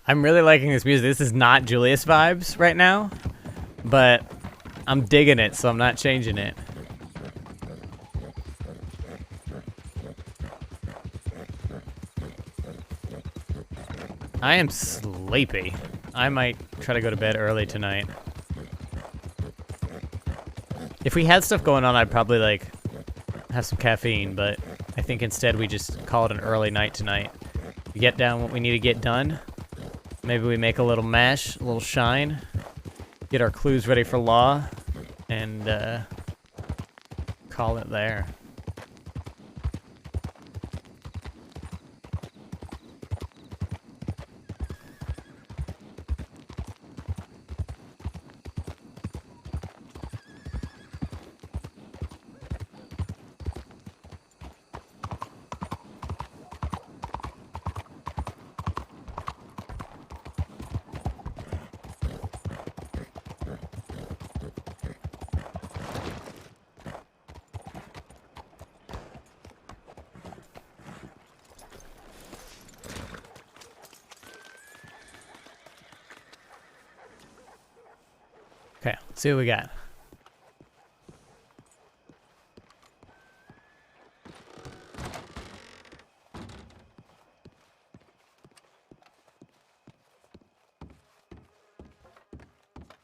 I'm really liking this music. This is not Julius vibes right now, but I'm digging it, so I'm not changing it. I am sleepy. I might try to go to bed early tonight. If we had stuff going on, I'd probably, like, have some caffeine, but I think instead we just call it an early night tonight. We get down what we need to get done. Maybe we make a little mash, a little shine, get our clues ready for law, and call it there. Okay, let's see what we got.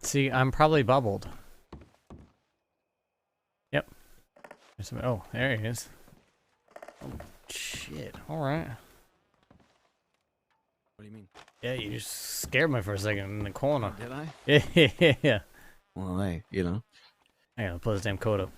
See, I'm probably bubbled. Yep. Oh, there he is. Oh, shit. Alright. What do you mean? Yeah, you just scared me for a second in the corner. Did I? Yeah. Well, hey, you know. I gotta pull this damn code up.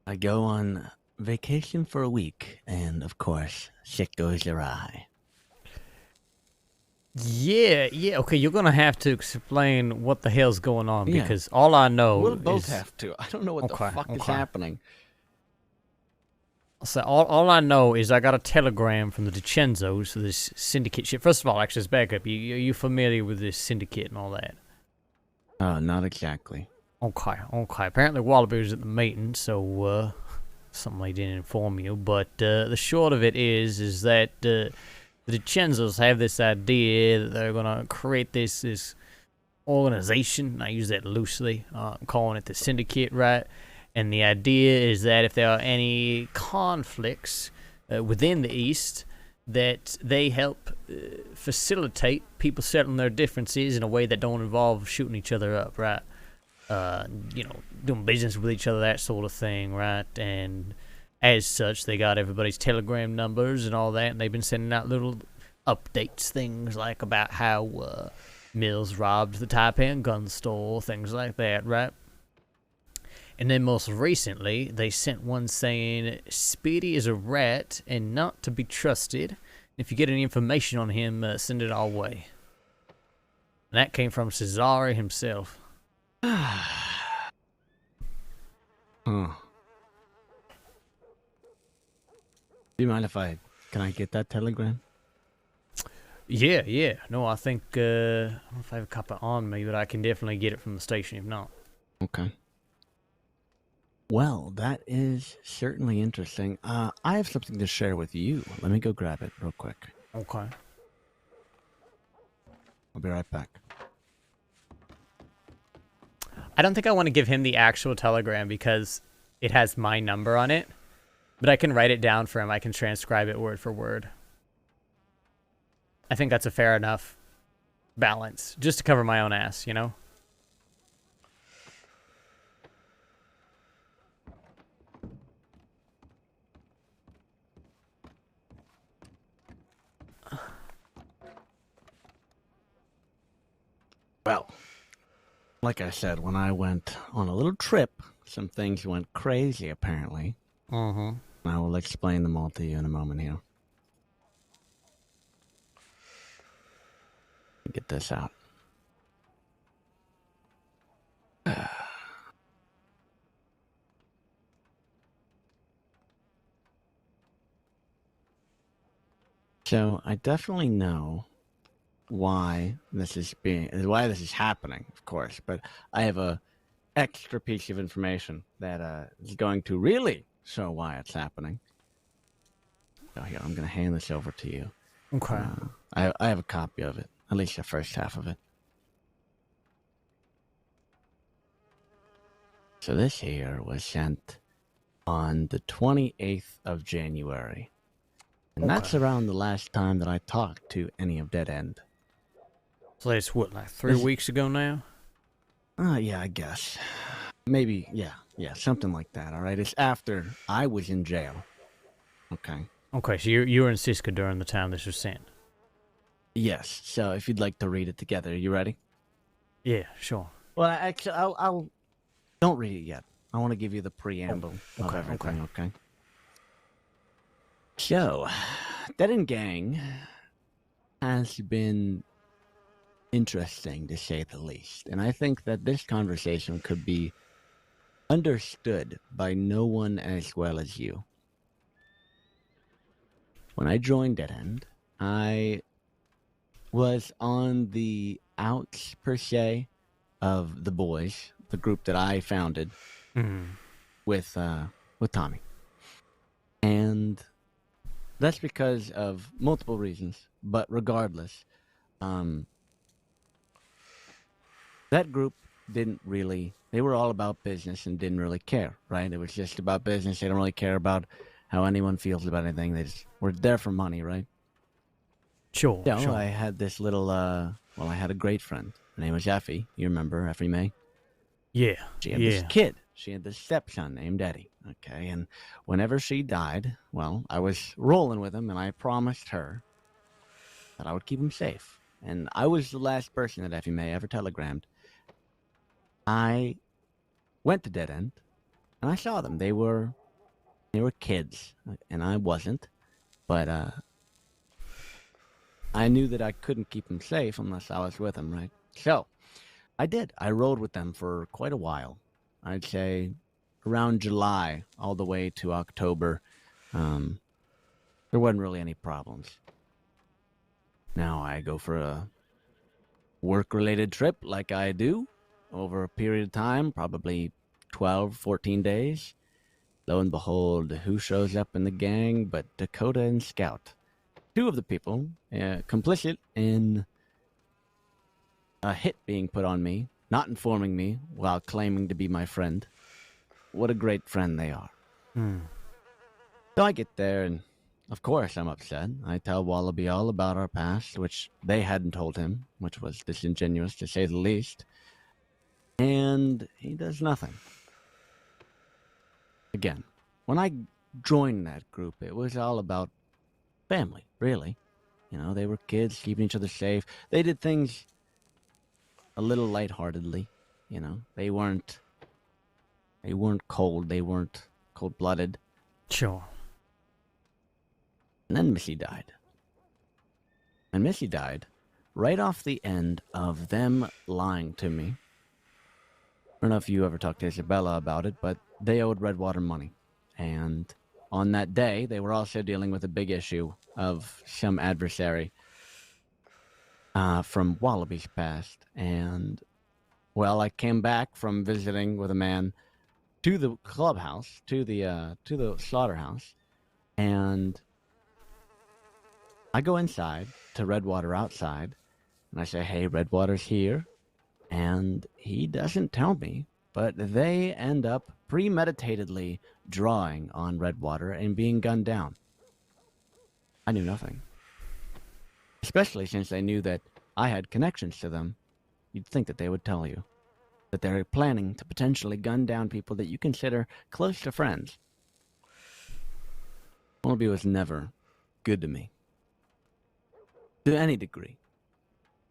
I go on vacation for a week, and of course, shit goes awry. Yeah, okay, you're gonna have to explain what the hell's going on, Yeah. because all I know We'll both is... have to. I don't know what the Okay, fuck is okay. happening. So all I know is I got a telegram from the DiCenzos, so this syndicate shit. First of all, actually, as backup, are you familiar with this syndicate and all that? Not exactly. Okay. Apparently Wallaby was at the meeting, so, something I didn't inform you. But, the short of it is that, the DiCenzos have this idea that they're gonna create this organization. I use that loosely. I'm calling it the syndicate, right? And the idea is that if there are any conflicts within the East, that they help facilitate people settling their differences in a way that don't involve shooting each other up, right? You know, doing business with each other, that sort of thing, right? And as such, they got everybody's telegram numbers and all that, and they've been sending out little updates, things like about how Mills robbed the Taipan gun store, things like that, right? And then most recently, they sent one saying, Speedy is a rat and not to be trusted. If you get any information on him, send it our way. And that came from Cesare himself. Huh. Do you mind if can I get that telegram? Yeah. No, I think, I don't know if I have a copy on me, but I can definitely get it from the station if not. Okay. Well, that is certainly interesting. I have something to share with you. Let me go grab it real quick. Okay. I'll be right back. I don't think I want to give him the actual telegram because it has my number on it. But I can write it down for him. I can transcribe it word for word. I think that's a fair enough balance. Just to cover my own ass, you know? Well, like I said, when I went on a little trip, some things went crazy, apparently. Mm-hmm. I will explain them all to you in a moment here. Get this out. So I definitely know why this is happening, of course. But I have a extra piece of information that is going to really show why it's happening. So here, I'm going to hand this over to you. Okay. I have a copy of it, at least the first half of it. So this here was sent on the 28th of January. And that's Okay. around the last time that I talked to any of Dead End. So that's what, like 3 weeks ago now? Yeah, I guess. Maybe, yeah, something like that, all right? It's after I was in jail. Okay. Okay, so you were in Cisco during the time this was sent. Yes, so if you'd like to read it together, you ready? Yeah, sure. Well, actually, I'll don't read it yet. I want to give you the preamble of okay, everything, okay? So, Dead End Gang has been interesting, to say the least. And I think that this conversation could be understood by no one as well as you. When I joined Dead End, I was on the outs, per se, of the boys, the group that I founded with Tommy. And that's because of multiple reasons. But regardless, that group didn't really, they were all about business and didn't really care, right? It was just about business. They don't really care about how anyone feels about anything. They just were there for money, right? Sure, So sure. I had this little, I had a great friend. Her name was Effie. You remember Effie May? Yeah, She had this kid. She had this stepson named Eddie, okay? And whenever she died, well, I was rolling with him, and I promised her that I would keep him safe. And I was the last person that Effie May ever telegrammed. I went to Dead End, and I saw them. They were kids, and I wasn't. But I knew that I couldn't keep them safe unless I was with them, right? So I did. I rode with them for quite a while. I'd say around July all the way to October. There wasn't really any problems. Now I go for a work-related trip like I do over a period of time, probably 12, 14 days. Lo and behold, who shows up in the gang but Dakota and Scout? Two of the people complicit in a hit being put on me, not informing me while claiming to be my friend. What a great friend they are. So I get there, and of course I'm upset. I tell Wallaby all about our past, which they hadn't told him, which was disingenuous to say the least. And he does nothing. Again, when I joined that group, it was all about family, really. You know, they were kids, keeping each other safe. They did things a little lightheartedly, you know. They weren't cold. They weren't cold-blooded. sure. And then Missy died. And Missy died right off the end of them lying to me. I don't know if you ever talked to Isabella about it, but they owed Redwater money. And on that day, they were also dealing with a big issue of some adversary from Wallaby's past. And, well, I came back from visiting with a man to the clubhouse, to the slaughterhouse, and I go inside to Redwater outside, and I say, hey, Redwater's here, and he doesn't tell me, but they end up premeditatedly drawing on Redwater and being gunned down. I knew nothing. Especially since they knew that I had connections to them. You'd think that they would tell you that they're planning to potentially gun down people that you consider close to friends. Wallaby was never good to me. To any degree.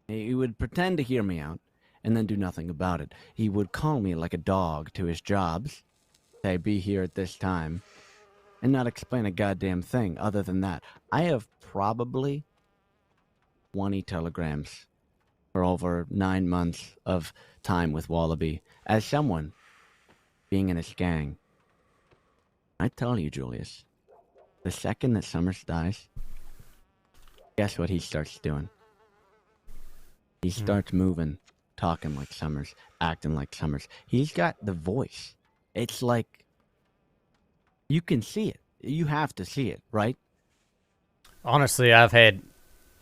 He would pretend to hear me out and then do nothing about it. He would call me like a dog to his jobs, say, be here at this time, and not explain a goddamn thing other than that. I have probably 20 telegrams for over 9 months of time with Wallaby as someone being in his gang. I tell you, Julius, the second that Summers dies, Guess what he starts doing? He starts moving, talking like Summers, acting like Summers. He's got the voice. It's like you can see it. You have to see it, right? Honestly, I've had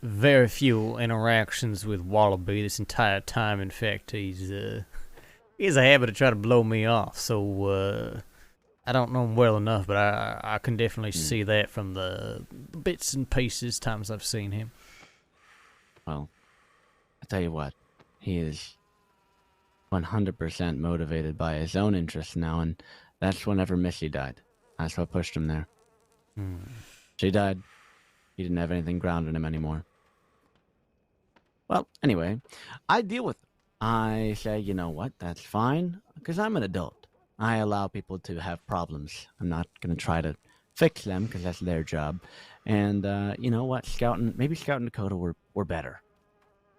very few interactions with Wallaby this entire time. In fact, he has a habit of trying to blow me off. So I don't know him well enough, but I can definitely see that from the bits and pieces times I've seen him. Well, I tell you what, he is 100% motivated by his own interests now, and that's whenever Missy died. That's what pushed him there. She died. He didn't have anything grounding him anymore. Well, anyway, I deal with it. I say, you know what, that's fine, because I'm an adult. I allow people to have problems. I'm not going to try to fix them, because that's their job. And you know what, maybe Scout and Dakota were better.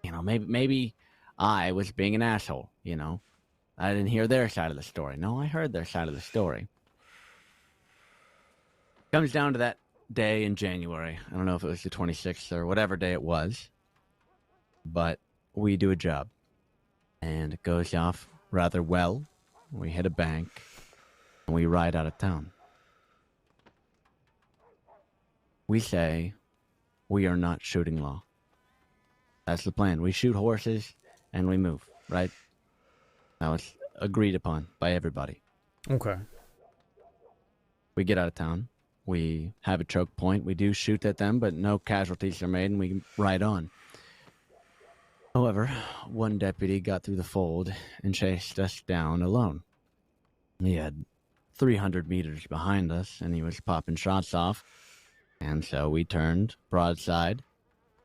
You know, maybe I was being an asshole, you know. I didn't hear their side of the story. No, I heard their side of the story. Comes down to that day in January. I don't know if it was the 26th or whatever day it was. But we do a job. And it goes off rather well. We hit a bank. And we ride out of town. We say we are not shooting law. That's the plan. We shoot horses and we move, right? That was agreed upon by everybody. Okay. We get out of town. We have a choke point. We do shoot at them, but no casualties are made, and we ride on. However, one deputy got through the fold and chased us down alone. He had 300 meters behind us, and he was popping shots off. And so we turned broadside,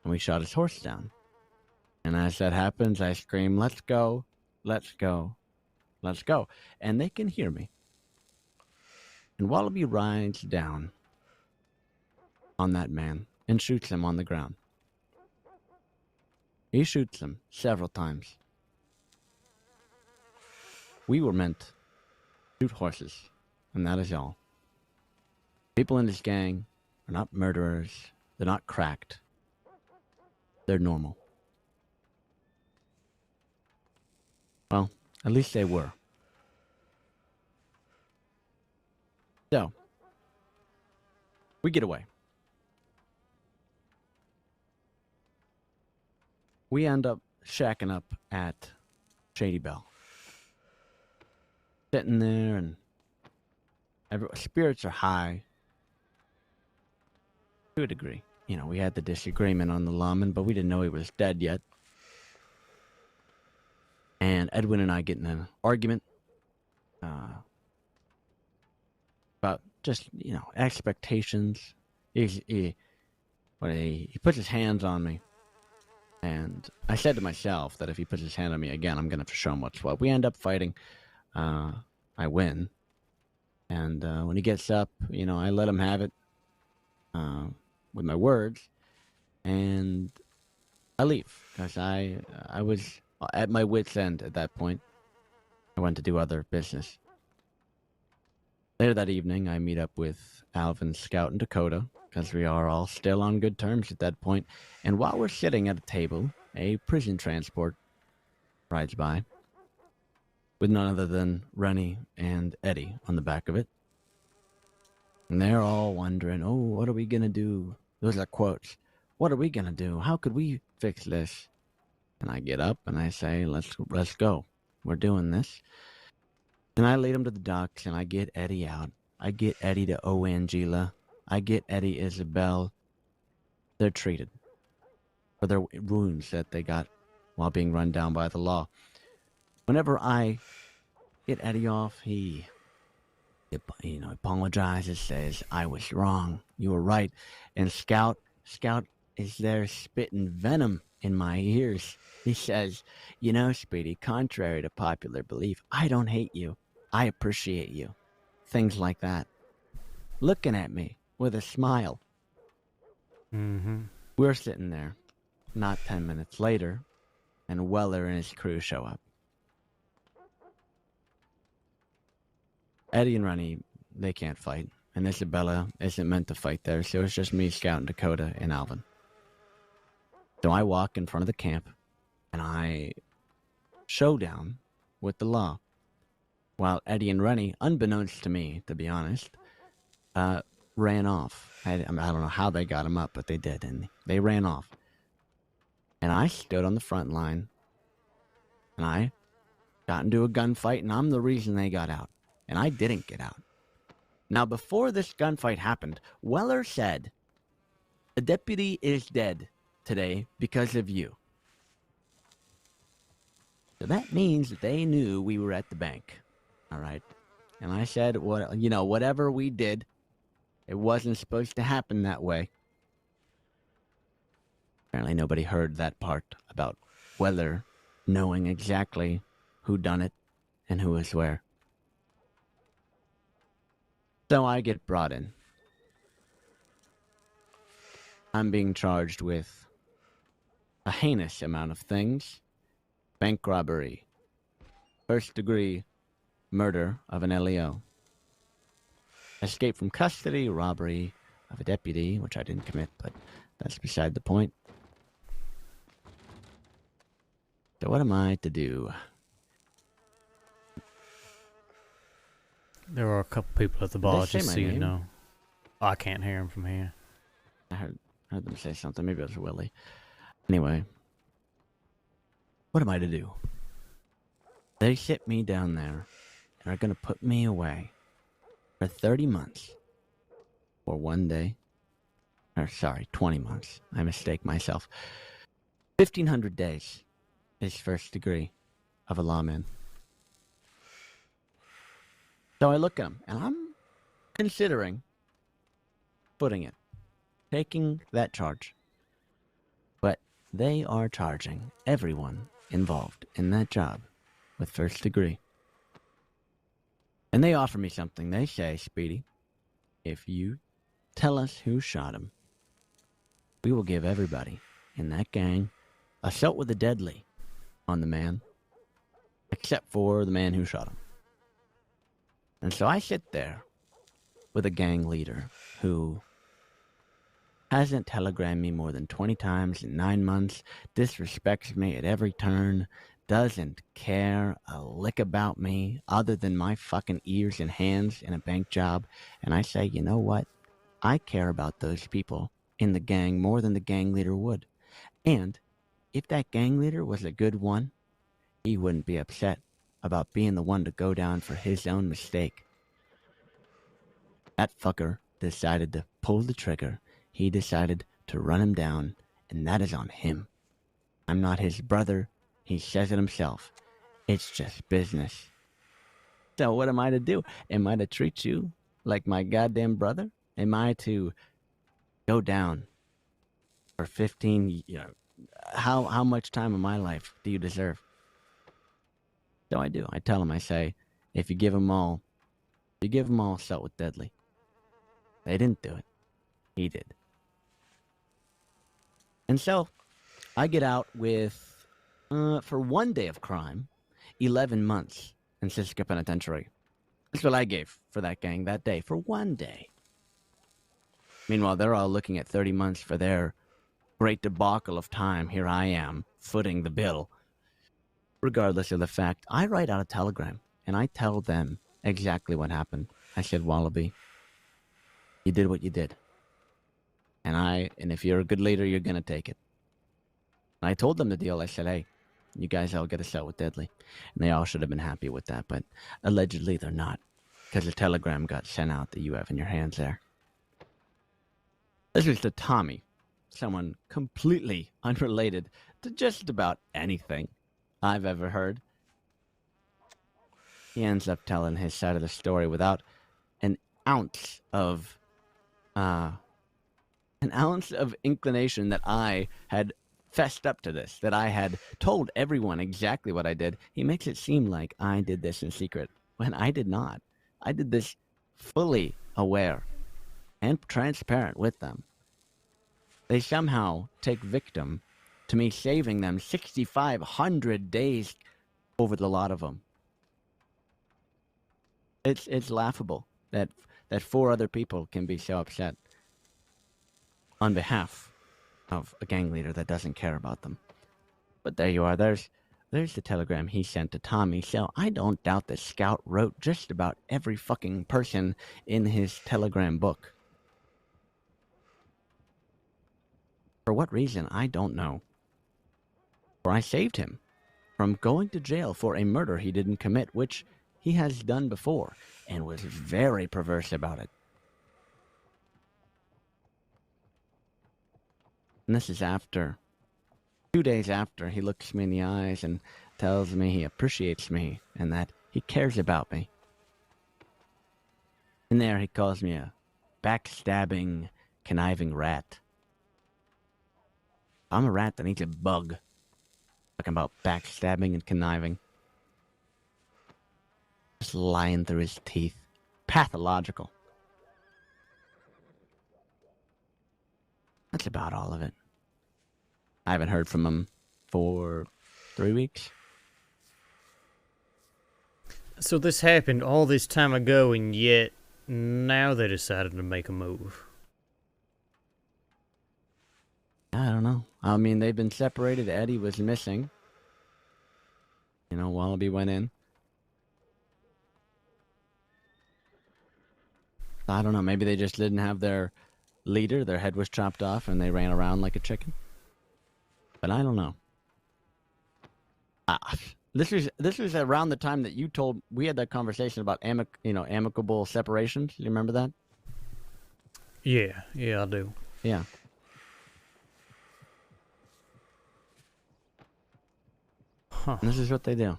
and we shot his horse down. And as that happens, I scream, "Let's go, let's go, let's go." And they can hear me. And Wallaby rides down on that man and shoots him on the ground. He shoots him several times. We were meant to shoot horses, and that is all. People in this gang are not murderers. They're not cracked. They're normal. Well, at least they were. So, we get away. We end up shacking up at Shady Bell. Sitting there, and spirits are high. To a degree. You know, we had the disagreement on the lawman, but we didn't know he was dead yet. And Edwin and I get in an argument about just, you know, expectations. He puts his hands on me. And I said to myself that if he puts his hand on me again, I'm going to have to show him what's what. We end up fighting. I win. And when he gets up, you know, I let him have it with my words. And I leave because I was at my wit's end at that point. I went to do other business. Later that evening, I meet up with Alvin, Scout, and Dakota, because we are all still on good terms at that point. And while we're sitting at a table, a prison transport rides by, with none other than Rennie and Eddie on the back of it. And they're all wondering, oh, what are we going to do? Those are quotes. What are we going to do? How could we fix this? And I get up and I say, let's go. We're doing this. And I lead them to the docks, and I get Eddie out. I get Eddie to Angela. I get Eddie Isabel. They're treated for their wounds that they got while being run down by the law. Whenever I get Eddie off, he apologizes, says, I was wrong. You were right. And Scout is there spitting venom in my ears. He says, you know, Speedy, contrary to popular belief, I don't hate you. I appreciate you. Things like that. Looking at me with a smile. Mm-hmm. We're sitting there, not 10 minutes later, and Weller and his crew show up. Eddie and Rennie, they can't fight. And Isabella isn't meant to fight there, so it's just me, Scout, and Dakota, and Alvin. So I walk in front of the camp, and I showdown with the law. While Eddie and Rennie, unbeknownst to me, to be honest, ran off. I don't know how they got him up, but they did, and they ran off. And I stood on the front line, and I got into a gunfight, and I'm the reason they got out. And I didn't get out. Now, before this gunfight happened, Weller said, "The deputy is dead today because of you." So that means that they knew we were at the bank. All right. And I said, whatever we did, it wasn't supposed to happen that way. Apparently nobody heard that part about Weller knowing exactly who done it and who was where. So I get brought in. I'm being charged with a heinous amount of things. Bank robbery, first-degree murder of an LEO, escape from custody, robbery of a deputy, which I didn't commit, but that's beside the point. So what am I to do? There are a couple people at the bar, Did they say just my so you name? know. I can't hear him from here. I heard them say something. Maybe it was Willie. Anyway, what am I to do? They sit me down there and are going to put me away for 30 months. Or 1 day. Or, sorry, 20 months. I mistake myself. 1,500 days is first degree of a lawman. So I look at him, and I'm considering footing it. Taking that charge. But they are charging everyone involved in that job with first degree. And they offer me something. They say, "Speedy, if you tell us who shot him, we will give everybody in that gang assault with a deadly on the man, except for the man who shot him." And so I sit there with a gang leader who hasn't telegrammed me more than 20 times in 9 months, disrespects me at every turn, doesn't care a lick about me other than my fucking ears and hands in a bank job. And I say, you know what? I care about those people in the gang more than the gang leader would. And if that gang leader was a good one, he wouldn't be upset about being the one to go down for his own mistake. That fucker decided to pull the trigger. He decided to run him down, and that is on him. I'm not his brother. He says it himself. It's just business. So what am I to do? Am I to treat you like my goddamn brother? Am I to go down for 15, how much time of my life do you deserve? So I do. I tell him, I say, if you give them all assault with deadly. They didn't do it. He did. And so I get out with, for 1 day of crime, 11 months in Sitka Penitentiary. That's what I gave for that gang that day, for 1 day. Meanwhile, they're all looking at 30 months for their great debacle of time. Here I am, footing the bill. Regardless of the fact, I write out a telegram, and I tell them exactly what happened. I said, Wallaby, you did what you did. And if you're a good leader, you're going to take it. And I told them the deal. I said, hey, you guys all get a set with deadly. And they all should have been happy with that, but allegedly they're not, because a telegram got sent out that you have in your hands there. This was to Tommy, someone completely unrelated to just about anything I've ever heard. He ends up telling his side of the story without an ounce of inclination that I had fessed up to this, that I had told everyone exactly what I did. He makes it seem like I did this in secret, when I did not. I did this fully aware and transparent with them. They somehow take victim to me saving them 6,500 days over the lot of them. It's laughable that 4 other people can be so upset on behalf of a gang leader that doesn't care about them. But there you are. There's the telegram he sent to Tommy. So I don't doubt that Scout wrote just about every fucking person in his telegram book. For what reason, I don't know. For I saved him from going to jail for a murder he didn't commit, which he has done before, and was very perverse about it. And this is after, 2 days after, he looks me in the eyes and tells me he appreciates me and that he cares about me. In there, he calls me a backstabbing, conniving rat. I'm a rat that needs a bug. Talking about backstabbing and conniving. Just lying through his teeth. Pathological. That's about all of it. I haven't heard from him for 3 weeks. So this happened all this time ago, and yet now they decided to make a move. I don't know. I mean, they've been separated. Eddie was missing. You know, Wallaby went in. I don't know. Maybe they just didn't have their leader. Their head was chopped off and they ran around like a chicken. But I don't know. This was around the time that you told we had that conversation about amicable separations. You remember that? Yeah, I do. Yeah. Huh. And this is what they do.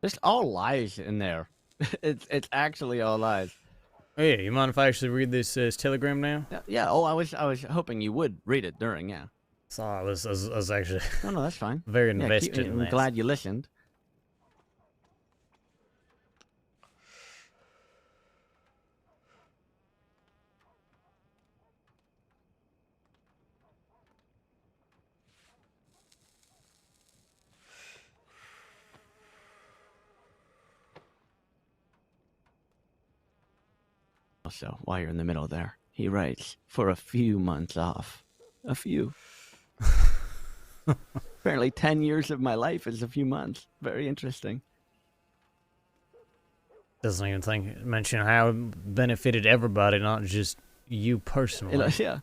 There's all lies in there. It's actually all lies. Oh, yeah, you mind if I actually read this telegram now? Yeah. Oh, I was hoping you would read it during. Yeah. So I was actually No, that's fine. very invested in I'm that. glad you listened. So, while you're in the middle there, he writes, for a few months off. A few. Apparently 10 years of my life is a few months. Very interesting. Doesn't even mention how it benefited everybody, not just you personally. Yeah.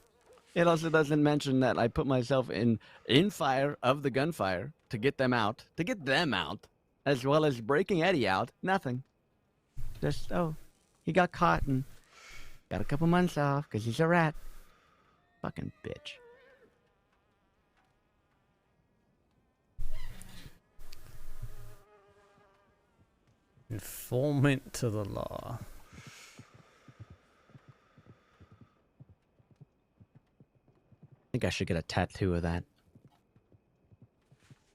It also doesn't mention that I put myself in fire of the gunfire to get them out, as well as breaking Eddie out. Nothing. Just, he got caught and got a couple months off because he's a rat. Fucking bitch. Informant to the law. I think I should get a tattoo of that.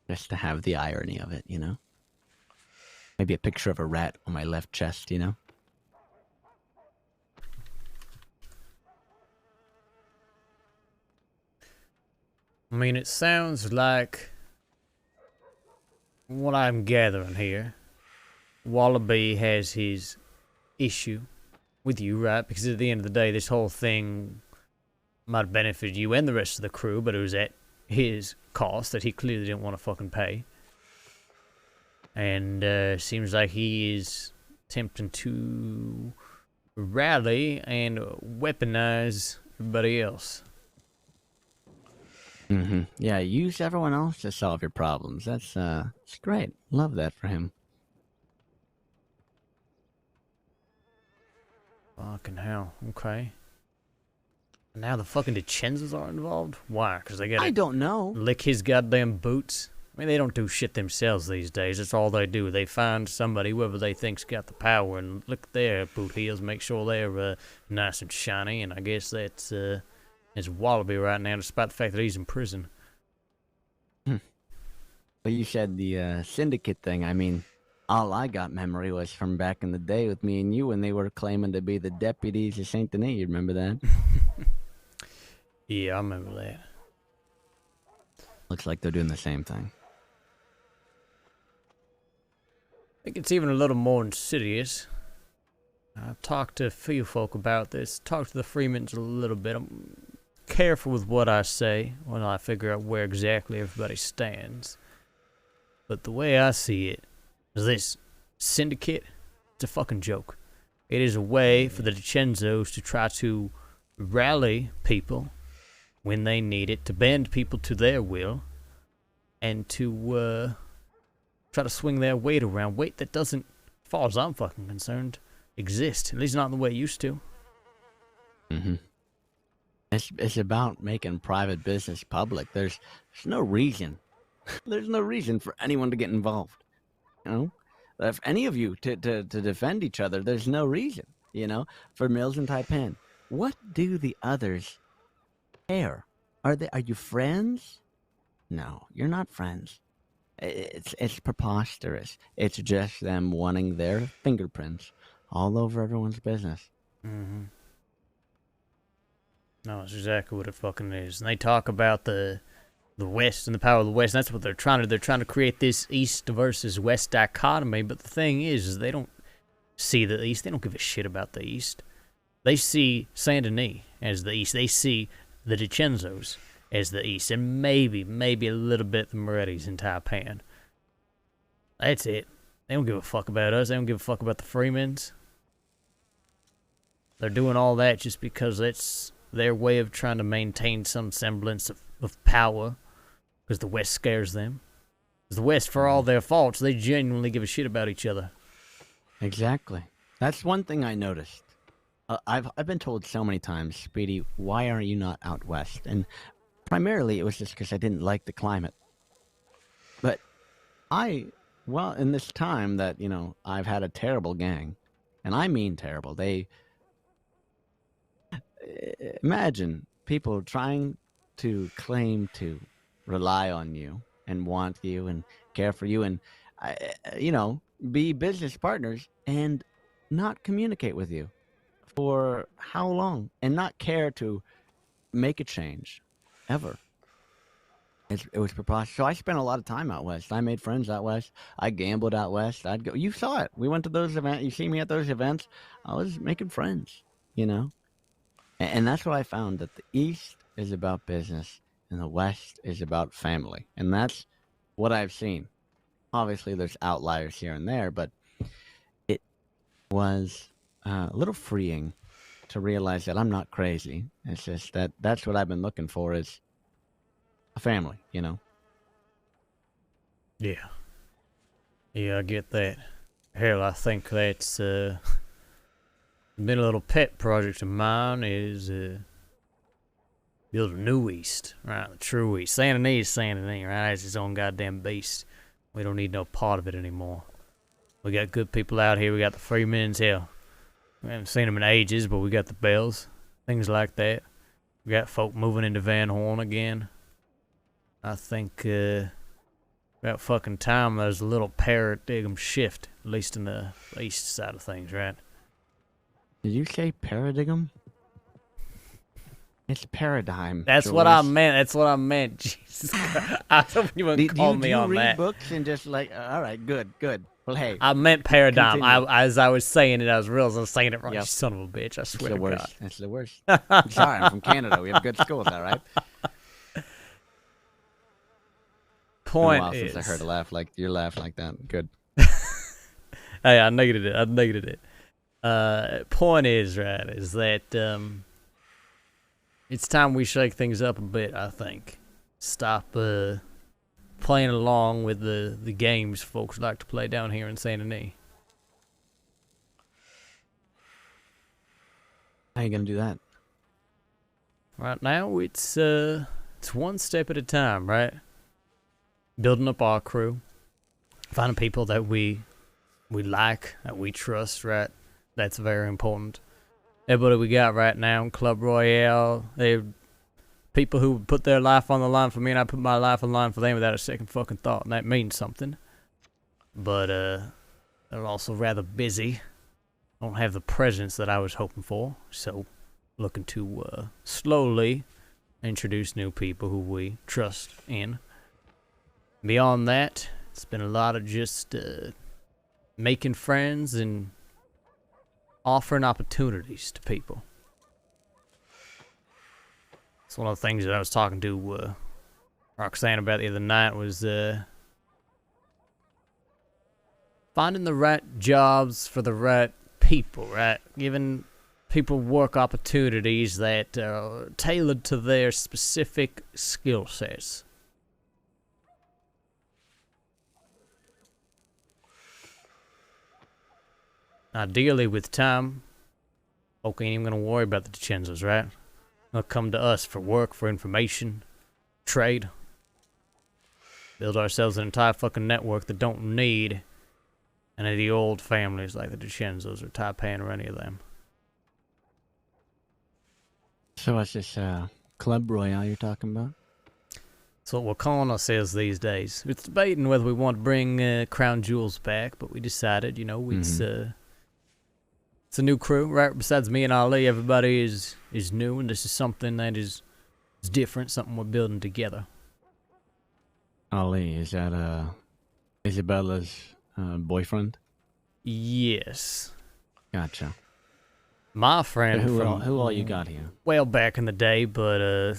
Just to have the irony of it, you know? Maybe a picture of a rat on my left chest, you know? I mean, it sounds like what I'm gathering here. Wallaby has his issue with you, right? Because at the end of the day, this whole thing might have benefited you and the rest of the crew, but it was at his cost that he clearly didn't want to fucking pay. And seems like he is attempting to rally and weaponize everybody else. Mm-hmm. Yeah, use everyone else to solve your problems. That's it's great. Love that for him. Fucking hell. Okay. Now the fucking DeCenzas are involved? Why? Because they gotta I don't know. lick his goddamn boots? I mean, they don't do shit themselves these days. That's all they do. They find somebody, whoever they think's got the power, and lick their boot heels, make sure they're nice and shiny, and I guess that's it's Wallaby right now, despite the fact that he's in prison. But you said the syndicate thing. I mean, all I got memory was from back in the day with me and you when they were claiming to be the deputies of Saint Denis. You remember that? Yeah, I remember that. Looks like they're doing the same thing. I think it's even a little more insidious. I've talked to a few folk about this. Talked to the Freemans a little bit. I'm careful with what I say when I figure out where exactly everybody stands. But the way I see it is this syndicate, it's a fucking joke. It is a way for the DiCenzos to try to rally people when they need it, to bend people to their will, and to try to swing their weight around. Weight that doesn't, as far as I'm fucking concerned, exist. At least not in the way it used to. Mm-hmm. It's about making private business public. There's no reason. There's no reason for anyone to get involved. You know? If any of you to defend each other, there's no reason, for Mills and Taipan. What do the others care? Are you friends? No, you're not friends. It's preposterous. It's just them wanting their fingerprints all over everyone's business. Mm-hmm. No, that's exactly what it fucking is. And they talk about the West and the power of the West. And that's what they're trying to do. They're trying to create this East versus West dichotomy. But the thing is they don't see the East. They don't give a shit about the East. They see Saint Denis as the East. They see the DiCenzos as the East. And maybe a little bit the Morettis and Taipan. That's it. They don't give a fuck about us. They don't give a fuck about the Freemans. They're doing all that just because it's their way of trying to maintain some semblance of power. Because the West scares them. Because the West, for all their faults, they genuinely give a shit about each other. Exactly. That's one thing I noticed. I've been told so many times, Speedy, why are you not out West? And primarily it was just because I didn't like the climate. But in this time that, I've had a terrible gang, and I mean terrible, imagine people trying to claim to rely on you and want you and care for you and, be business partners and not communicate with you for how long and not care to make a change ever. It was preposterous. So I spent a lot of time out West. I made friends out West. I gambled out West. I'd go. You saw it. We went to those events. You see me at those events. I was making friends, And that's what I found, that the East is about business and the West is about family. And that's what I've seen. Obviously, there's outliers here and there, but it was a little freeing to realize that I'm not crazy. It's just that's what I've been looking for, is a family, Yeah. Yeah, I get that. Hell, I think that's been a little pet project of mine, is build a new East, right? The true East. Saint Denis is Saint Denis, right? It's his own goddamn beast. We don't need no part of it anymore. We got good people out here. We got the Freemans. Hell, we haven't seen them in ages, but we got the Bells, things like that. We got folk moving into Van Horn again. I think about fucking time there's a little paradigm shift, at least in the east side of things, right? Did you say paradigm? It's paradigm. That's Julius. what I meant. That's what I meant. Jesus Christ. I was hoping you wouldn't call me on that. Do you read books and just like, all right, good. Well, hey. I meant paradigm. Continue. As I was saying it, I was realizing I was saying it wrong. Yep. You son of a bitch. I swear to God. It's the worst. I'm sorry, I'm from Canada. We have good schools, all right? Point is, since I heard your laugh like that. Good. Hey, I negated it. Point is, right, is that it's time we shake things up a bit, I think. Stop playing along with the games folks like to play down here in Saint Denis. How you gonna do that? Right now, it's one step at a time, right? Building up our crew, finding people that we like, that we trust, right? That's very important. Everybody we got right now in Club Royale, they're people who put their life on the line for me, and I put my life on the line for them without a second fucking thought, and that means something. But they're also rather busy. Don't have the presence that I was hoping for, so looking to slowly introduce new people who we trust in. Beyond that, it's been a lot of just making friends and offering opportunities to people. It's one of the things that I was talking to Roxanne about the other night was finding the right jobs for the right people, right? Giving people work opportunities that are tailored to their specific skill sets. Ideally, with time, folk ain't even gonna worry about the DiCenzos, right? They'll come to us for work, for information, trade. Build ourselves an entire fucking network that don't need any of the old families like the DiCenzos or Taipan or any of them. So what's this Club Royale you're talking about? That's what we're calling ourselves these days. It's debating whether we want to bring Crown Jewels back, but we decided, you know, it's a new crew, right? Besides me and Ali, everybody is new, and this is something that is different, something we're building together. Ali, is that Isabella's boyfriend? Yes. Gotcha. My friend Who from all you got here? well back in the day, but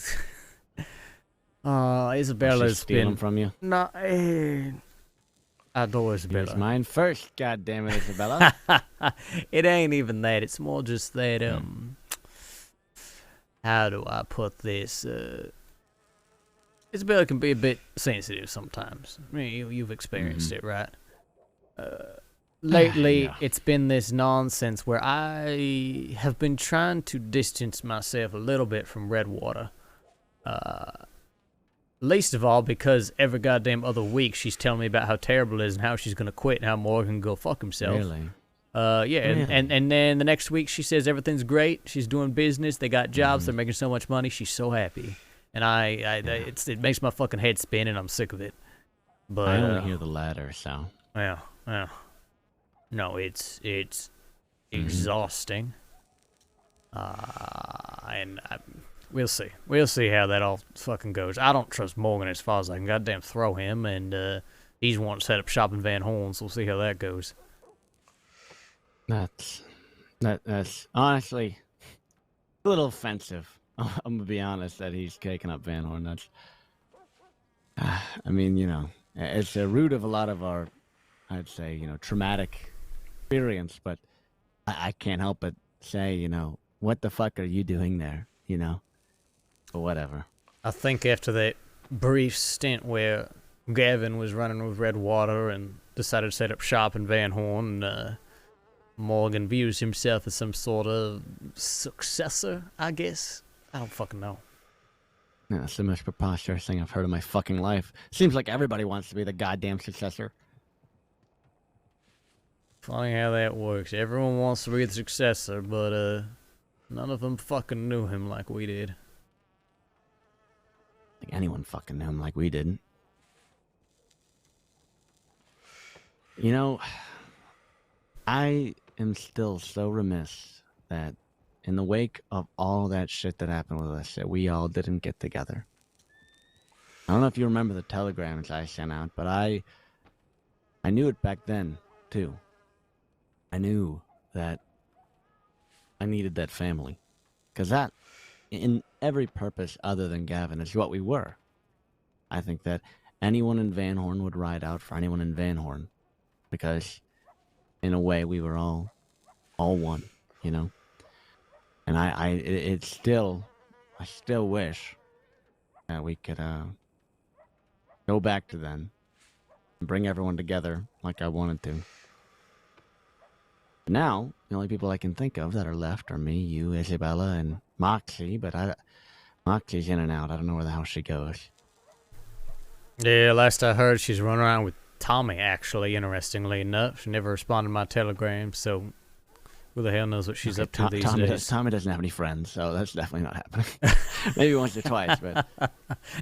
Isabella's stealing been from you. no. I adore Isabella. Here's mine first. God damn it, Isabella. It ain't even that. It's more just that how do I put this? Isabella can be a bit sensitive sometimes. I mean, you've experienced it, right? Lately, Yeah. it's been this nonsense where I have been trying to distance myself a little bit from Redwater. Least of all because every goddamn other week she's telling me about how terrible it is and how she's going to quit and how Morgan can go fuck himself. Really? Yeah, Really? and then the next week she says everything's great. She's doing business. They got jobs. They're making so much money. She's so happy. And it makes my fucking head spin and I'm sick of it. But I only hear the latter, so. yeah. No, it's exhausting. And we'll see. We'll see how that all fucking goes. I don't trust Morgan as far as I can goddamn throw him, and he's wanting to set up shop in Van Horn, so we'll see how that goes. That's honestly a little offensive. I'm gonna be honest that he's taking up Van Horn. That's, I mean, you know, it's the root of a lot of our, I'd say, you know, traumatic experience. But I can't help but say, you know, what the fuck are you doing there? You know, or whatever. I think after that brief stint where Gavin was running with Redwater and decided to set up shop in Van Horn, Morgan views himself as some sort of successor, I guess. I don't fucking know. Yeah, that's the most preposterous thing I've heard in my fucking life. Seems like everybody wants to be the goddamn successor. Funny how that works. Everyone wants to be the successor, but none of them fucking knew him like we did. I think anyone fucking knew him like we didn't. You know, I am still so remiss that in the wake of all that shit that happened with us, that we all didn't get together. I don't know if you remember the telegrams I sent out, but I knew it back then, too. I knew that I needed that family. Because that, in every purpose other than Gavin, is what we were. I think that anyone in Van Horn would ride out for anyone in Van Horn. Because, in a way, we were all one, you know? And I still wish that we could go back to then and bring everyone together like I wanted to. Now, the only people I can think of that are left are me, you, Isabella, and Moxie, but Moxie's in and out. I don't know where the hell she goes. Yeah, last I heard, she's running around with Tommy, actually, interestingly enough. She never responded to my telegram, so who the hell knows what she's up to these days. Tommy doesn't have any friends, so that's definitely not happening. Maybe once or twice, but...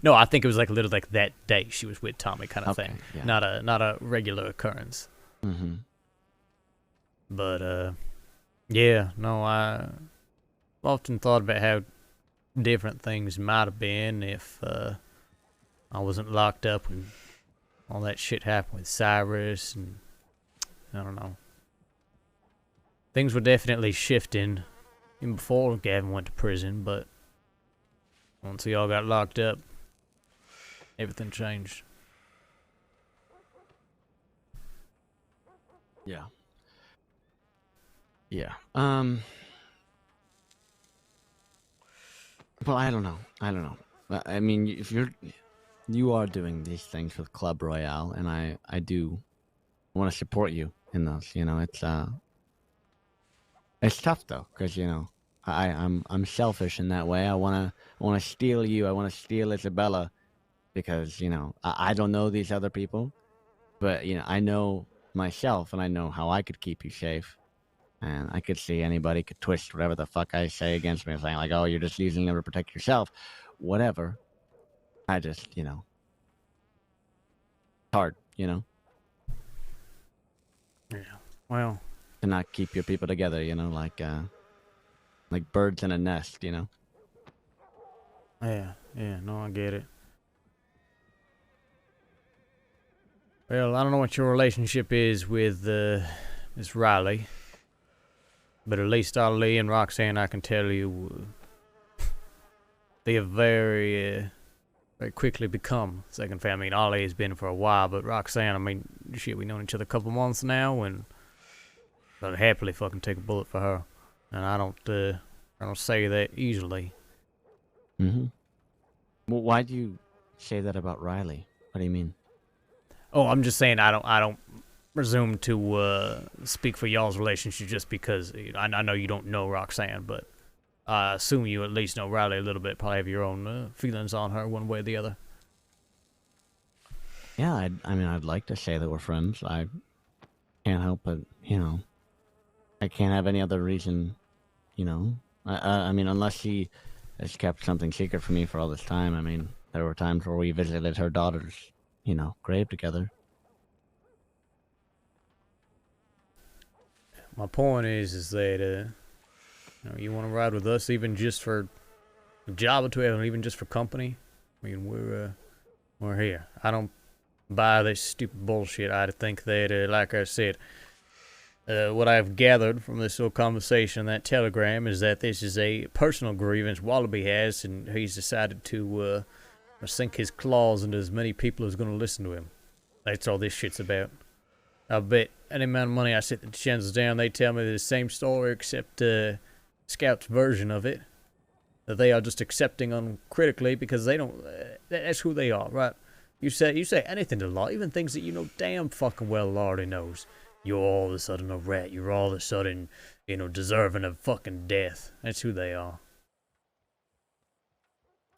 No, I think it was like literally like that day she was with Tommy kind of thing. Yeah. Not a regular occurrence. Mm-hmm. But, yeah, no, I often thought about how different things might have been if I wasn't locked up when all that shit happened with Cyrus, and I don't know. things were definitely shifting even before Gavin went to prison, but once we all got locked up, everything changed. Yeah. Yeah. Well, I don't know. I mean, if you are doing these things with Club Royale, and I do want to support you in those. It's tough though, because I'm selfish in that way. I wanna steal you. I wanna steal Isabella, because I don't know these other people, but I know myself, and I know how I could keep you safe. And I could see anybody could twist whatever the fuck I say against me, saying like, "Oh, you're just using them to protect yourself," whatever. I just, hard, Yeah. Well. to not keep your people together, like birds in a nest, Yeah. Yeah. No, I get it. Well, I don't know what your relationship is with Miss Riley, but at least Ali and Roxanne, I can tell you, they have very quickly become second family. I mean, Ali has been for a while, but Roxanne, I mean, shit, we've known each other a couple months now, and I'd happily fucking take a bullet for her. And I don't say that easily. Mm-hmm. Well, why do you say that about Riley? What do you mean? Oh, I'm just saying I don't presume to speak for y'all's relationship just because I know you don't know Roxanne, but I assume you at least know Riley a little bit. Probably have your own feelings on her one way or the other. Yeah, I mean, I'd like to say that we're friends. I can't help but, I can't have any other reason, I mean, unless she has kept something secret from me for all this time. I mean, there were times where we visited her daughter's, grave together. My point is that you want to ride with us even just for a job or two, and even just for company. I mean, we're here. I don't buy this stupid bullshit. I think that, like I said, what I've gathered from this little conversation, that telegram, is that this is a personal grievance Wallaby has, and he's decided to sink his claws into as many people as going to listen to him. That's all this shit's about. I bet any amount of money I sit the chances down, they tell me the same story, except Scout's version of it. That they are just accepting uncritically because they don't. That's who they are, right? You say anything to law, even things that you know damn fucking well law already knows. You're all of a sudden a rat. You're all of a sudden, deserving of fucking death. That's who they are.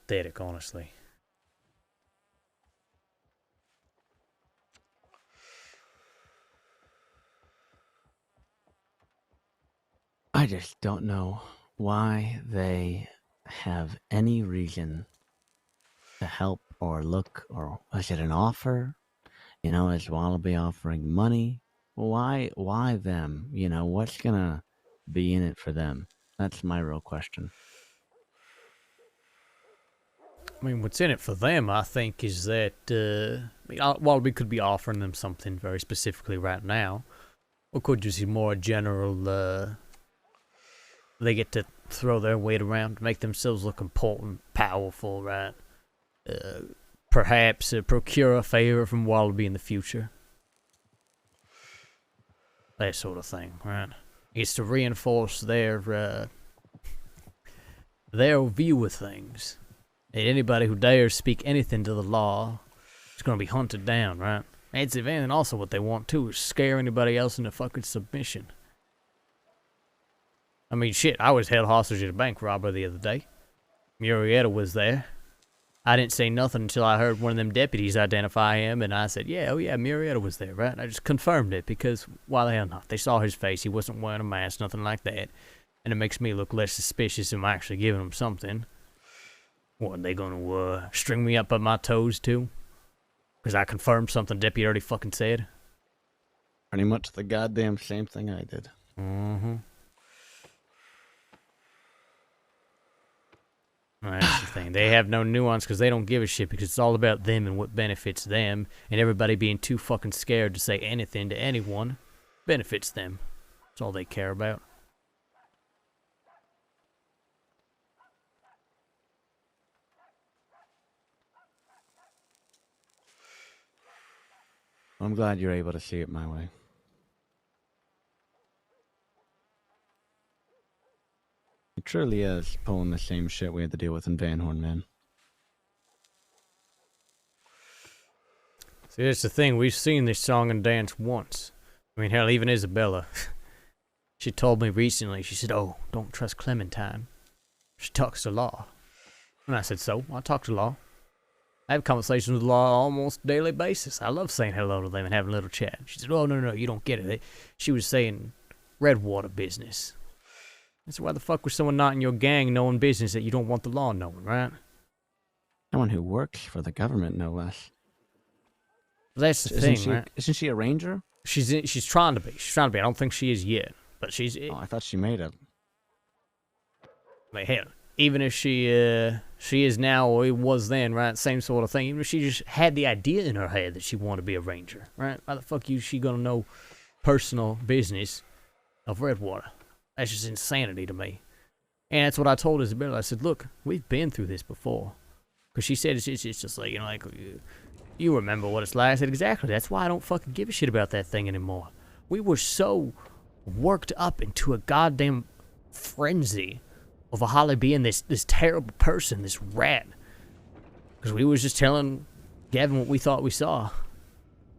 Pathetic, honestly. I just don't know why they have any reason to help or look, or is it an offer? Is Wallaby offering money? Why them? What's gonna be in it for them? That's my real question. I mean, what's in it for them, I think, is that Wallaby could be offering them something very specifically right now, or could just be more general. They get to throw their weight around to make themselves look important, powerful, right? Perhaps procure a favor from Wallaby in the future. That sort of thing, right? It's to reinforce their view of things. That anybody who dares speak anything to the law is going to be hunted down, right? It's and also what they want too is scare anybody else into fucking submission. I mean, shit, I was held hostage at a bank robbery the other day. Murrieta was there. I didn't say nothing until I heard one of them deputies identify him, and I said, yeah, Murrieta was there, right? And I just confirmed it, because why the hell not? They saw his face, he wasn't wearing a mask, nothing like that. And it makes me look less suspicious if I'm actually giving them something. What, are they gonna string me up by my toes, too? Because I confirmed something deputy already fucking said? Pretty much the goddamn same thing I did. Mm-hmm. That's the thing. They have no nuance because they don't give a shit, because it's all about them and what benefits them, and everybody being too fucking scared to say anything to anyone benefits them. That's all they care about. I'm glad you're able to see it my way. It truly is pulling the same shit we had to deal with in Van Horn, man. See, that's the thing. We've seen this song and dance once. I mean, hell, even Isabella. She told me recently, she said, "Oh, don't trust Clementine. She talks to law." And I said, "So? I talk to law. I have conversations with law almost daily basis. I love saying hello to them and having a little chat." She said, "Oh, no, you don't get it." She was saying Redwater business. I said, "Why the fuck was someone not in your gang knowing business that you don't want the law knowing, right?" Someone who works for the government, no less. That's the thing, right? Isn't she a ranger? She's trying to be. She's trying to be. I don't think she is yet. But she's... Oh, I thought she made it. Like, hell, even if she is now or was then, right? Same sort of thing. Even if she just had the idea in her head that she wanted to be a ranger, right? Why the fuck is she gonna know personal business of Redwater? That's just insanity to me. And that's what I told Isabella. I said, "Look, we've been through this before." Because she said it's just like, you remember what it's like. I said, "Exactly. That's why I don't fucking give a shit about that thing anymore. We were so worked up into a goddamn frenzy over Holly being this terrible person, this rat. Because we was just telling Gavin what we thought we saw.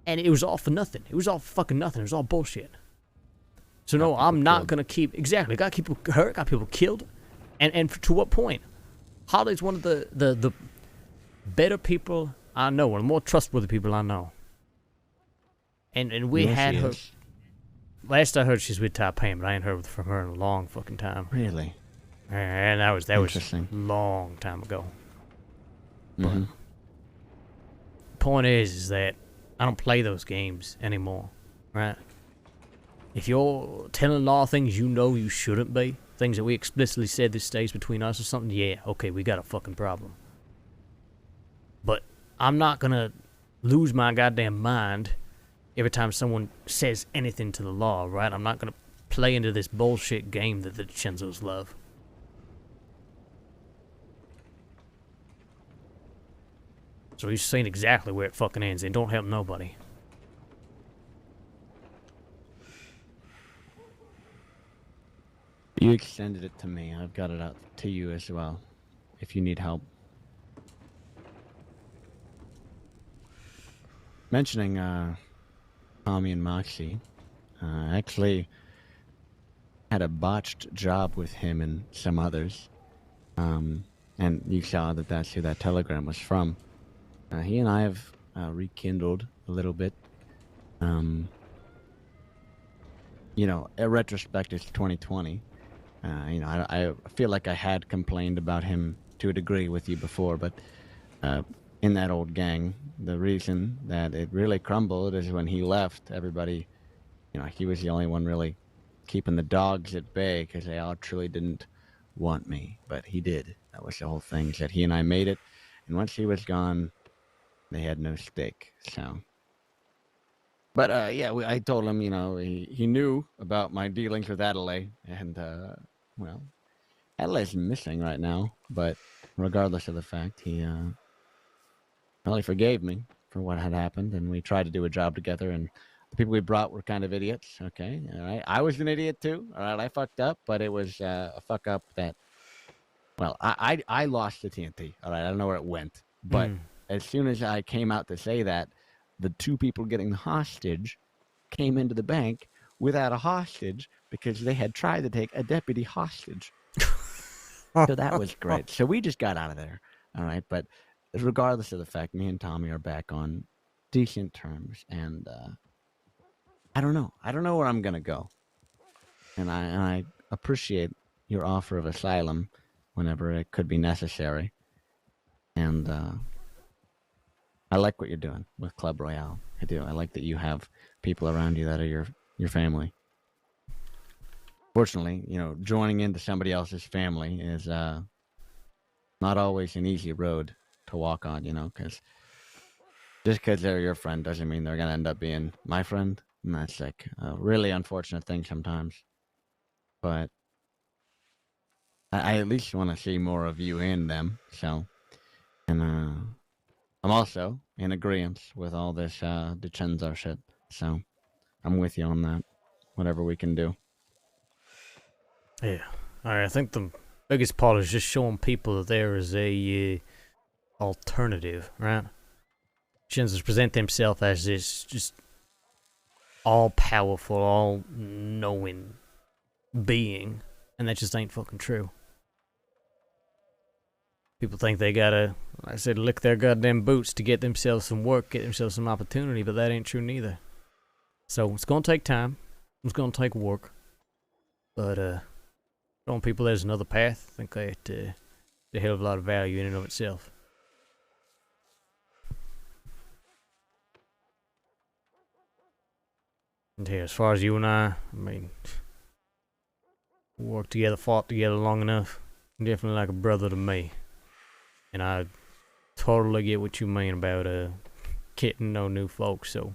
And it was all for nothing. It was all fucking nothing. It was all bullshit. So no, I'm not going to keep... Exactly. Got people hurt, got people killed. And to what point? Holly's one of the better people I know, one of the more trustworthy people I know. And we had her... Last I heard, she's with Tai Payne, but I ain't heard from her in a long fucking time. Really? And that was a long time ago. Mm-hmm. But point is that I don't play those games anymore, right? If you're telling law things you know you shouldn't be, things that we explicitly said this stays between us or something, yeah, okay, we got a fucking problem. But I'm not gonna lose my goddamn mind every time someone says anything to the law, right? I'm not going to play into this bullshit game that the DiCenzos love. So he's seen exactly where it fucking ends. It don't help nobody. You extended it to me. I've got it out to you as well, if you need help. Mentioning, Tommy and Moxie. Actually had a botched job with him and some others. And you saw that that's who that telegram was from. He and I have rekindled a little bit. In retrospect, it's 2020. I feel like I had complained about him to a degree with you before, but in that old gang, the reason that it really crumbled is when he left, everybody, he was the only one really keeping the dogs at bay because they all truly didn't want me, but he did. That was the whole thing, is that he and I made it, and once he was gone, they had no stake, so. But, I told him, he knew about my dealings with Adelaide, and, Adelaide's missing right now, but regardless of the fact, he forgave me for what had happened, and we tried to do a job together, and the people we brought were kind of idiots, okay? All right, I was an idiot too, all right? I fucked up, but it was a fuck up that, I lost the TNT, all right? I don't know where it went, but as soon as I came out to say that, the two people getting the hostage came into the bank without a hostage because they had tried to take a deputy hostage. So that was great. So we just got out of there, all right? But regardless of the fact, me and Tommy are back on decent terms, and I don't know. I don't know where I'm gonna go, and I appreciate your offer of asylum whenever it could be necessary, and I like what you're doing with Club Royale. I do. I like that you have people around you that are your family. Fortunately, joining into somebody else's family is not always an easy road to walk on, because just because they're your friend doesn't mean they're going to end up being my friend. And that's like a really unfortunate thing sometimes. But I at least want to see more of you and them. So, and I'm also in agreement with all this DiCenzo shit. So I'm with you on that. Whatever we can do. Yeah. Alright, I think the biggest part is just showing people that there is a alternative, right? Shinzos present himself as this just all-powerful, all-knowing being, and that just ain't fucking true. People think they gotta, like I said, lick their goddamn boots to get themselves some work, get themselves some opportunity, but that ain't true neither. So it's gonna take time. It's gonna take work. But showing people there's another path, I think that a hell of a lot of value in and of itself. And here, as far as you and I mean, we worked together, fought together long enough. You're definitely like a brother to me. And I totally get what you mean about getting no new folks, so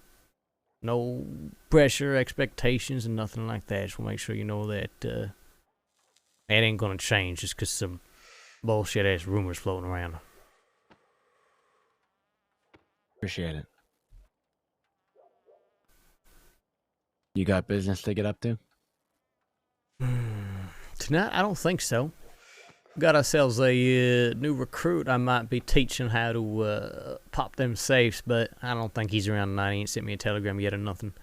no pressure, expectations, and nothing like that. Just want to make sure you know that that ain't gonna change just because some bullshit ass rumors floating around. Appreciate it. You got business to get up to? Tonight, I don't think so. Got ourselves a new recruit. I might be teaching how to pop them safes, but I don't think he's around tonight. He ain't sent me a telegram yet or nothing.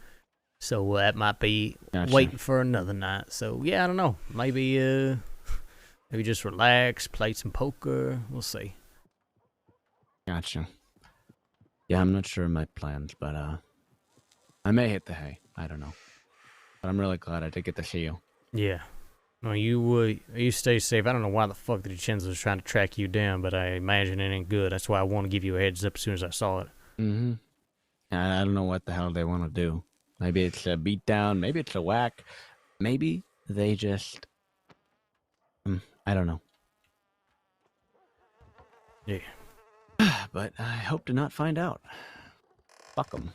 So that might be waiting for another night. So yeah, I don't know. Maybe maybe just relax, play some poker. We'll see. Gotcha. Yeah, I'm not sure of my plans, but I may hit the hay. I don't know. But I'm really glad I did get to see you. Yeah. No, you stay safe. I don't know why the fuck the DiCenzo was trying to track you down, but I imagine it ain't good. That's why I want to give you a heads up as soon as I saw it. Mm-hmm. I don't know what the hell they want to do. Maybe it's a beatdown. Maybe it's a whack. Maybe they just... I don't know. Yeah. But I hope to not find out. Fuck them.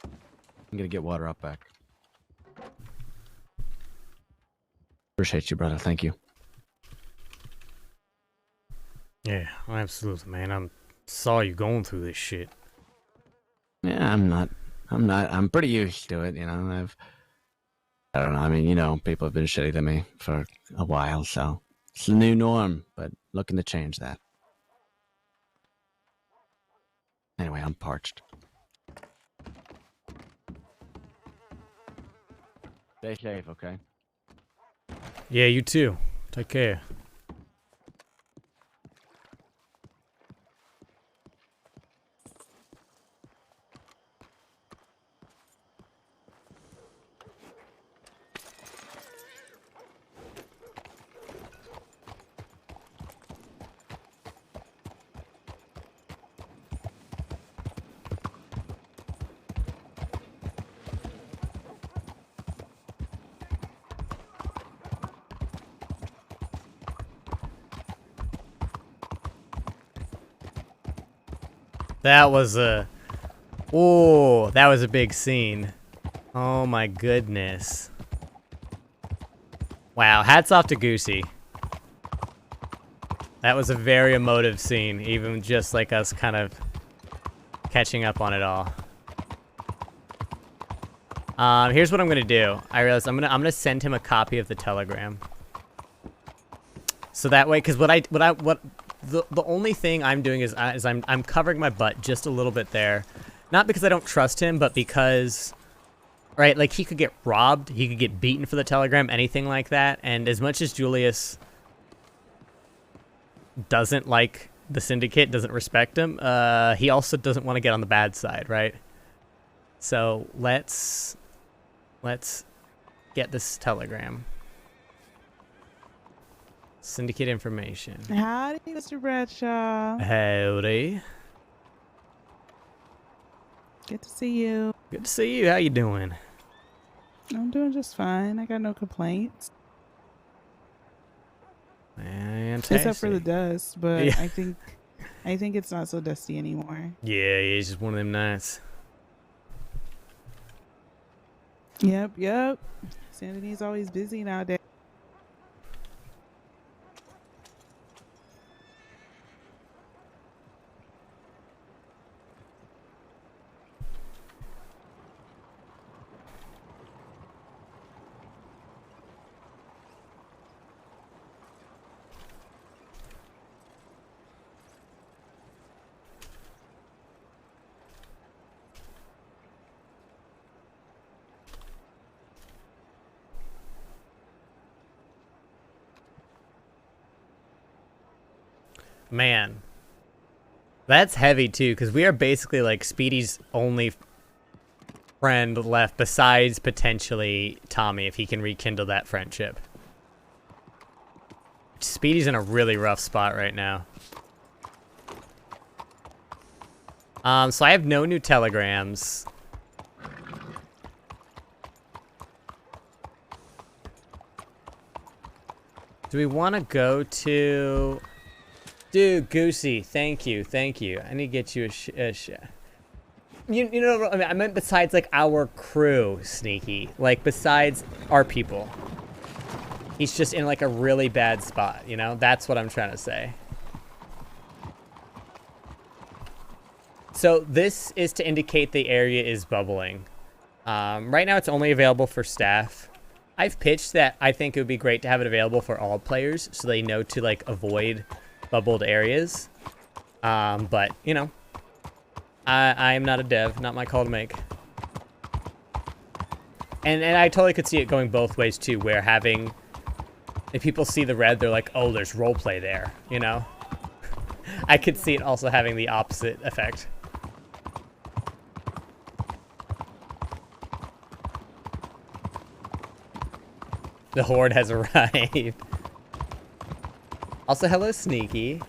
I'm gonna get water up back. Appreciate you, brother. Thank you. Yeah, absolutely, man. I'm sorry you're going through this shit. Yeah, I'm pretty used to it, you know. I don't know. I mean, you know, people have been shitty to me for a while, so it's the new norm, but looking to change that. Anyway, I'm parched. Stay safe, okay? Yeah, you too. Take care. That was a... Oh, that was a big scene. Oh my goodness. Wow, hats off to Goosey. That was a very emotive scene, even just like us kind of catching up on it all. Here's what I'm gonna do. I realized I'm gonna send him a copy of the telegram. So that way, because the only thing I'm doing is I'm covering my butt just a little bit there, not because I don't trust him, but because, right, like he could get robbed, he could get beaten for the telegram, anything like that. And as much as Julius doesn't like the syndicate, doesn't respect him, he also doesn't want to get on the bad side, right? So let's get this telegram. Syndicate information. Howdy, Mr. Bradshaw. Howdy. Good to see you. Good to see you. How you doing? I'm doing just fine. I got no complaints. Fantastic. Except for the dust, but Yeah. I think it's not so dusty anymore. Yeah, it's just one of them nights. Yep. Sanity's always busy nowadays. Man, that's heavy too, because we are basically like Speedy's only friend left, besides potentially Tommy, if he can rekindle that friendship. Speedy's in a really rough spot right now. So I have no new telegrams. Do we want to go to... Dude, Goosey, thank you. I need to get you you know, I meant besides, like, our crew, Sneaky. Like, besides our people. He's just in, like, a really bad spot, you know? That's what I'm trying to say. So, this is to indicate the area is bubbling. Right now, it's only available for staff. I've pitched that I think it would be great to have it available for all players, so they know to, like, avoid bubbled areas. But, you know, I am not a dev, not my call to make. And I totally could see it going both ways too, where having, if people see the red, they're like, oh, there's roleplay there, you know? I could see it also having the opposite effect. The horde has arrived. Also, hello, Sneaky.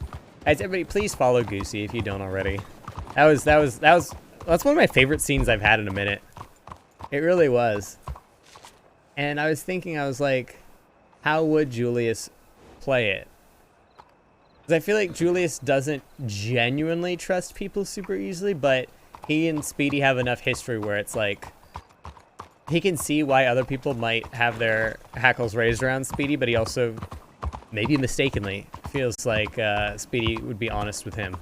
Guys, everybody, please follow Goosey if you don't already. That's one of my favorite scenes I've had in a minute. It really was. And I was thinking, I was like, how would Julius play it? Because I feel like Julius doesn't genuinely trust people super easily, but he and Speedy have enough history where it's like, he can see why other people might have their hackles raised around Speedy, but he also, maybe mistakenly, feels like Speedy would be honest with him.